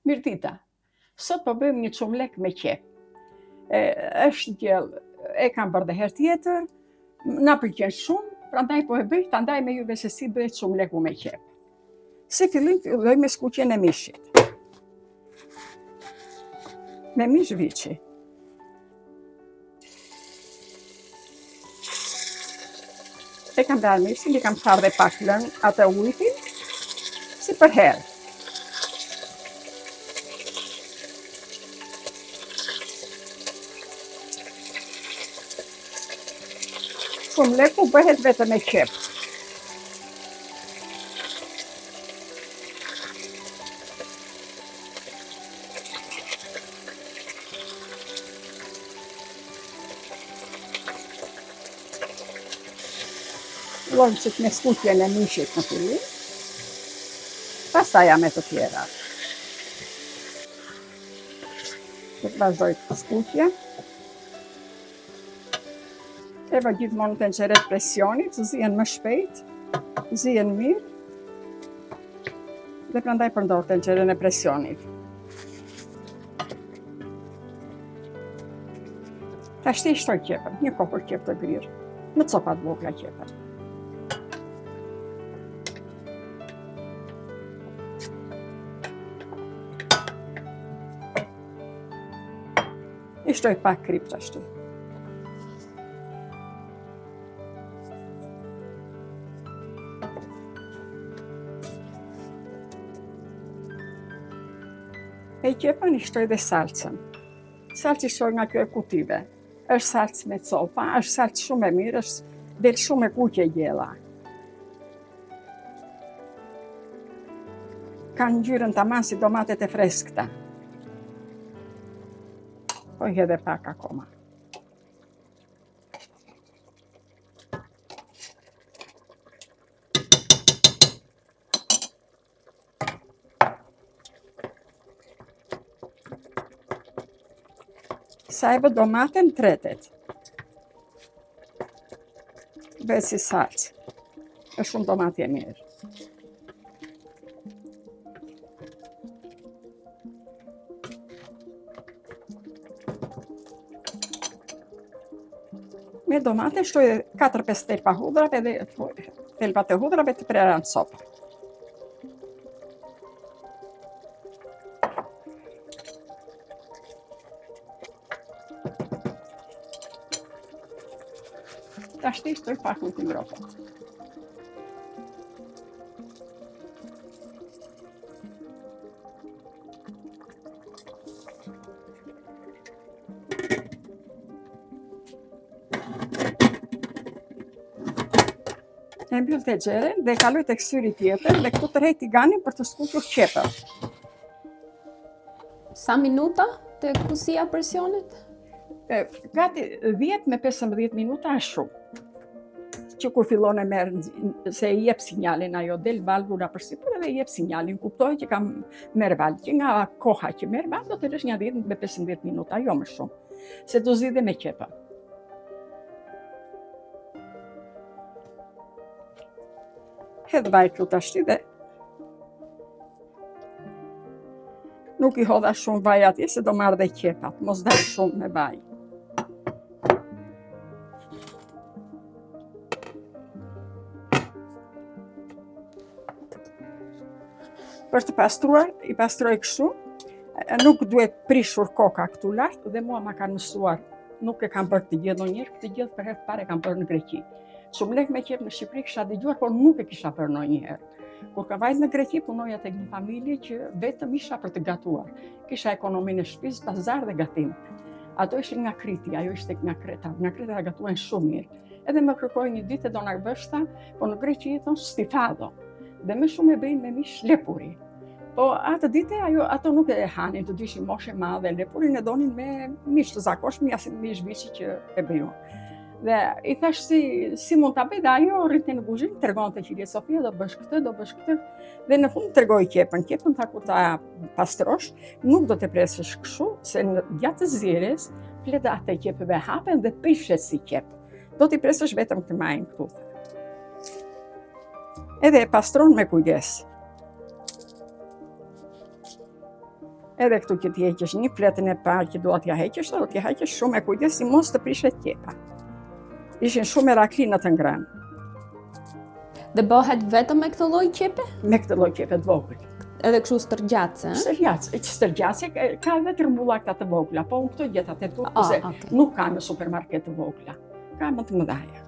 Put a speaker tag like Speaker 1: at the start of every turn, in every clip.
Speaker 1: Mirdita, sot po bëjmë një çumlek me qep. Është gjellë, e kam bërë dhe herë tjetër, na pëlqen shumë, prandaj po e bëj, ta ndaj me juve se si bëhet çumleku me qep. Si fillim, filloj me skuqjen e mishit. Me mish viçi. E kam dalë mishin, i kam çarë dhe pak lëng atë ujtin, si për herë. Çumleku bëhet vetëm me qep. Llojçet me skuqjen e mishit në fillim, pastaj me të tjera. Të vazhdoj të skuqje. E vë gjithmonë tenxhere presionit, zihen më shpejt, zihen mirë, dhe prandaj përdor tenxherën e presionit. Tashti shtoj qepën, një kopër qep të grirë, në copa të vogla qepën. I shtoj pak krip tashti. E qepën i shtoj dhe salcën. Salcë i shtoj nga kjo e kutive. Është salcë me copa, është salcë shumë e mirë, është del shumë e kuqe gjella. Kanë ngjyrën tamam si domatet e freskëta. Po i edhe pak akoma. Sa e vë domaten tretet. Bëhet si salcë. Është shumë domati e mirë. Me domate shtoj 4-5 thelba hudrave dhe thelbat e hudrave të prera në copë. Tashti shtoj pak ujë ngrohtë. E mbyll tenxherën dhe kaloj tek syri tjetër dhe këtu tërheq tiganin për të skuqur qepën.
Speaker 2: Sa minuta të kusia presionit?
Speaker 1: Gati 10 me 15 minuta është shumë. Që kur fillon e merr, se i jep sinjalin ajo, del valvula përsipër edhe i jep sinjalin, kuptoj që kam merr valvë, që nga koha që merr valvë do të rresh një 10 me 15 minuta, jo më shumë, se do zgjidhe me qepën. Hedh vaj këtu tashti dhe nuk i hodha shumë vaj atje se do marrë dhe qepat, mos dal shumë me vaj. Për të pastruar, i pastroj kështu, nuk duhet prishur koka këtu lart dhe mua ma kanë mësuar, nuk e kam bërë të gjithë ndonjëherë, këtë gjithë për herë të parë e kam bërë në Greqi. Çumlek me qep në Shqipëri kisha dëgjuar, por nuk e kisha bërë ndonjëherë. Kur ka vajt në Greqi, punoja tek një familje që vetëm isha për të gatuar. Kisha ekonominë e shtëpisë, pazar dhe gatim. Ato ishin nga Kriti, ajo ishte nga Kreta. Nga Kreta gatuan shumë mirë. Edhe më kërkoi një ditë do na bështa, po në Greqi i thon stifado. Dhe më shumë e bëjnë me mish lepuri. Po atë ditë ato nuk e hanin, të dishin moshe madhe, lepurin e donin me mish të zakonshëm, ja si mish viçi që e bëjun. Dhe i thash si mund ta bëj, dhe ajo rrinte në kuzhinë, tregonte që Sofia do bësh këtë, dhe në fund tregoi qepën. Qepën tha kur ta pastrosh, nuk do të presësh kështu, se gjatë të zgjerrjes fletat e qepëve hapen dhe prishet si qep. Do t'i presësh vetëm të majën këtu. Edhe e pastron me kujdes. Edhe këtu që t'i heqesh një fletën e parë që duhet t'ja heqesh, do t'ja heqesh shumë e kujdes si mos të prishet qepa. Ishin shumë meraklinë të ngrënë.
Speaker 2: Dhe bëhet vetëm me këtë lloj qepe?
Speaker 1: Me këtë lloj qepe të vogël.
Speaker 2: Edhe kështu stërgjatse,
Speaker 1: Stërgjatse ka edhe tërmbulla këta të vogla, po unë këto gjeta te turku se nuk ka në supermarket të vogla. Ka më të mëdhaja.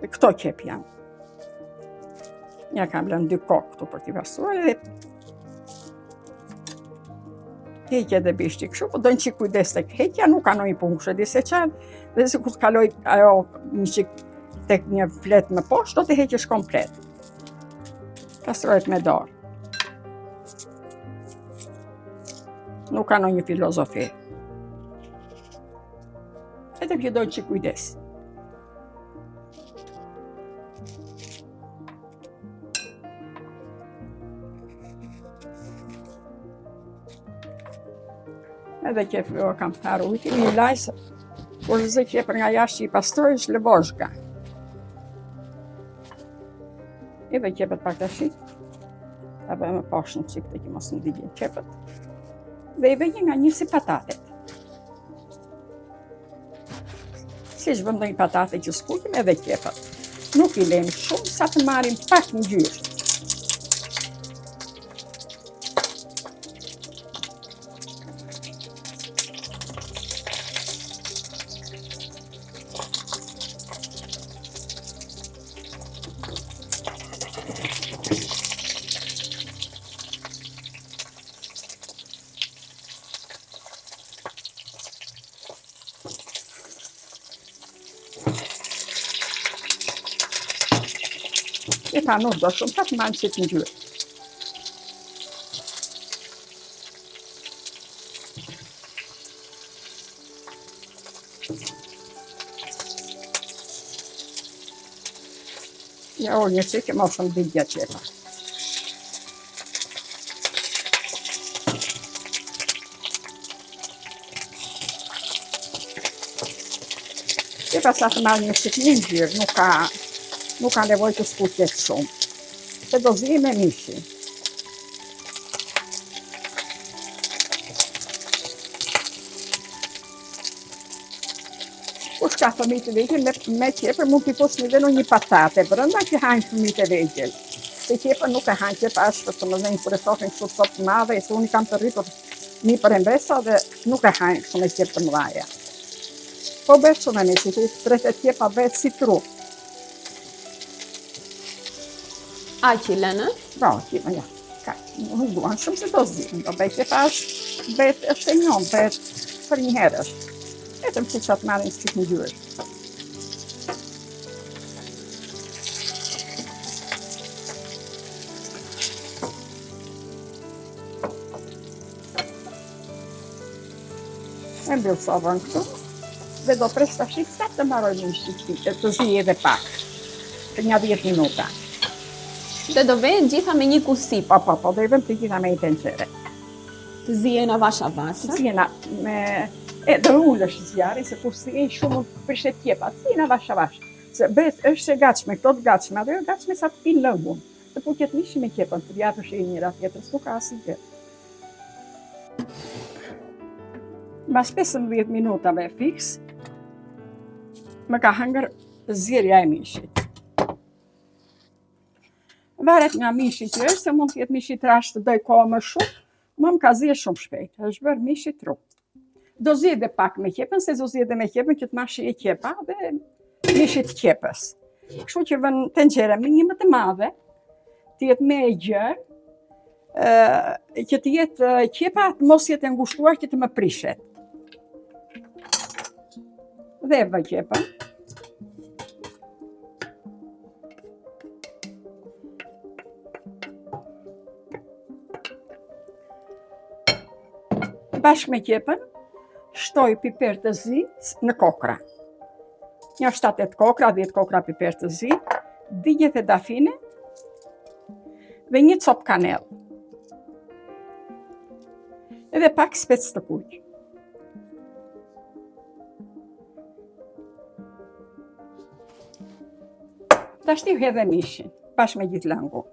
Speaker 1: Këto qep janë. Ja kam lënë 2 kokë këtu për t'i pastruar edhe heqja dhe bishti kështu, po do një qik kujdes tek heqja, nuk ka ndonjë punë kush e di se çfarë, dhe se kur kaloj ajo një qik tek një flet më poshtë, do t'i heqesh komplet. Pastrohet me dorë. Nuk ka ndonjë filozofi. Edhe kjo do një qik kujdes. Edhe qepë kam tharu ujti, një lajsë, kur zë qepër nga jashtë që i pastroj, është lëvoshga. Edhe qepët pak të shqit, ta bëjmë poshtë në qikë të që mos në digin qepët, dhe i vejnë nga një si patatet. Si që vëndojnë patate që skutim edhe qepët. Nuk i lejmë shumë, sa të marim pak në gjyrë. E pa nuk do shumë, ta të manë që të njërë. Ja o një qikë, mos në digja qepa. Qepa sa të marrë një qikë një njërë, nuk ka nevoj të skuqet shumë. Se do zi me mishi. Kush ka fëmijë të vegjël, me qepër mund t'i posni dhe në një patate, brënda që hajnë fëmijë të vegjël. Se qepër nuk e hajnë qepë ashtë të më dhenjë kur e shohin kështu të të madhe, se unë kam të rritur një për embesa dhe nuk e hajnë kështu me qepë të mëdhaja. Po bëhet shumë e një që të tretet qepa bëhet si tru.
Speaker 2: A që lënë?
Speaker 1: Po, qima, ja. Ka, nuk duan shumë se do zim. Do bëjt qepa është e njën, bëhet për një herësh. Vetëm që qatë marrin së në gjyrë. E mbyllë sovën këtu, dhe do pres të shikë sa të mbaroj një shqipti, të zi edhe pak, për një 10 minuta.
Speaker 2: Dhe do vejnë gjitha me një kusi.
Speaker 1: Po, do i vëm të gjitha me i tenqere.
Speaker 2: Të zijena vasha.
Speaker 1: Të zijena me... do ullësh zjarri, se kur si e shumë prishet qepa, të zijena vasha. Se bëhet është e gatshme, këto të gatshme, atë e gatshme sa të pinë lëngun. Të po këtë mishi me qepën, të vjatësh e njëra tjetër, s'u ka asnjë gjë. Mbas 15 minutave fiks, më ka hëngër zjerja e mishit. Varet nga mishi që është, se mund të jetë mishi trash të doj kohë më shumë, më ka zirë shumë shpejt, është bërë mishi tru. Do zjedhe pak me qepën, se do zjedhe me qepën që të mashi e qepa dhe mishi të qepës. Kështu që vën tenqere me një më të madhe, të jetë me e gjërë, që të jetë qepa të mos jetë ngushtuar që të më prishet. Dhe vë qepën. Bashkë me qepën, shtoj piper të zi në kokra. Një 7-8 kokra, 10 kokra piper të zi, digjet e dafine dhe një copë kanel. Edhe pak spec të kuq. Tashti hedhe mishin, bashkë me gjithë lëngu.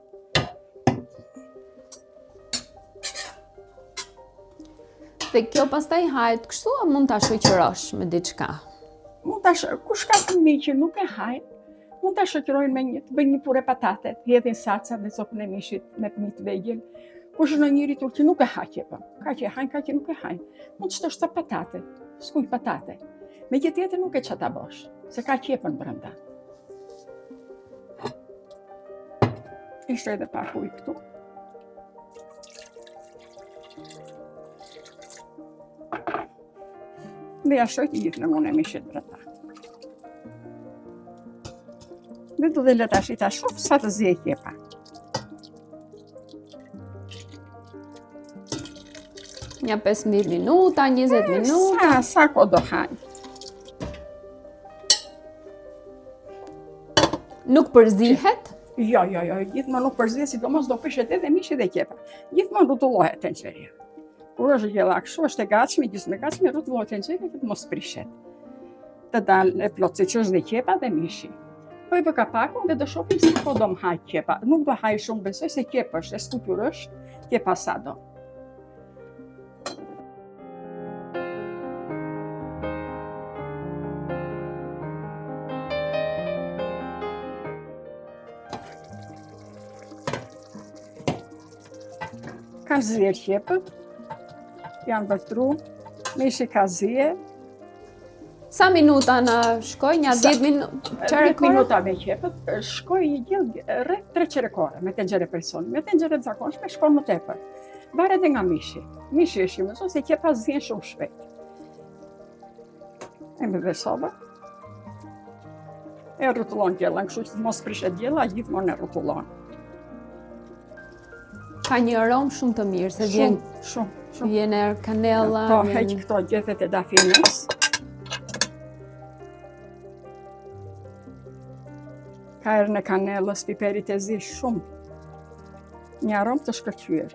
Speaker 2: Dhe kjo pastaj hahet kështu a mund ta shoqërosh me diçka?
Speaker 1: Kush ka fëmijë që nuk e hajnë, mund ta shoqërojnë me të bëjnë një pure patate, të hedhin salca dhe sopën e mishit me fëmijë të vegjël. Kush në njëri tur që nuk e ha qepën, ka që e hajnë, ka që nuk e hajnë. Mund të shtosh të patate, skuj patate. Me që tjetër nuk e që ta bosh, se ka qepën brenda. Ishte edhe pak ujë këtu. Dhe ja shojt i gjithë në mune mishit brenda. Dhe du dhe le tash i ta shof sa të zi e qepa.
Speaker 2: Një 15 minuta, 20 minuta.
Speaker 1: Sa ko do hajnë.
Speaker 2: Nuk përzihet?
Speaker 1: Jo, gjithmonë nuk përzihet, sidomos do pishet edhe mishi dhe qepa. Gjithmonë rrotullohet tenxheria. Kur është gjella kështu, është e gatshme, gjysmë e gatshme, rrotullohet tenxheria që të mos prishet. Të dalë e plot, siç është dhe qepa dhe mishi. Po i vë kapakun dhe do shohim se po do më haj qepa. Nuk do haj shumë, besoj se qepa është, e skuqur është, qepa sa do. Ka zirë qepët, janë vërtru, mishi ka zirë.
Speaker 2: Sa minuta në shkoj? Një 10 minuta?
Speaker 1: 10 minuta me qepët, shkoj i gjellë rreth 3 qerekore me tenxhere personi. Me tenxhere të zakonshme shkon më tepër. Varet edhe nga mishi. Mishi është i mëson se qepa zjen shumë shpejt. E me vesova. E rrotullon gjellën, kështu që të mos prishet gjella, gjithmonë e rrotullon.
Speaker 2: Ka një aromë shumë të mirë, se
Speaker 1: Shumë.
Speaker 2: Vjen erë kanella.
Speaker 1: Po, heq këto gjethet e dafinës. Ka erën e kanellës, piperit e zi shumë. Një aromë të shkëlqyer.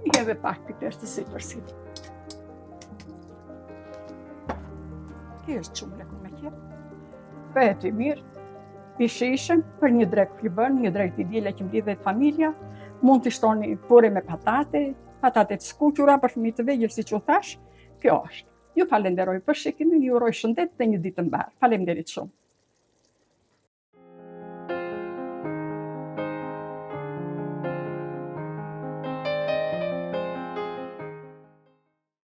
Speaker 1: I edhe pak piper të sipërsit. Kjo është qumë ku me qepë. Bëhet i mirë, i shishëm, për një drek që bën, një drek të djele që mblidhet familja, mund të shtoni pure me patate të skuqura për fëmijë të vegjël, siç u thash, kjo është. Ju falenderoj për shikimin, ju uroj shëndet dhe një ditë të mbarë. Faleminderit shumë.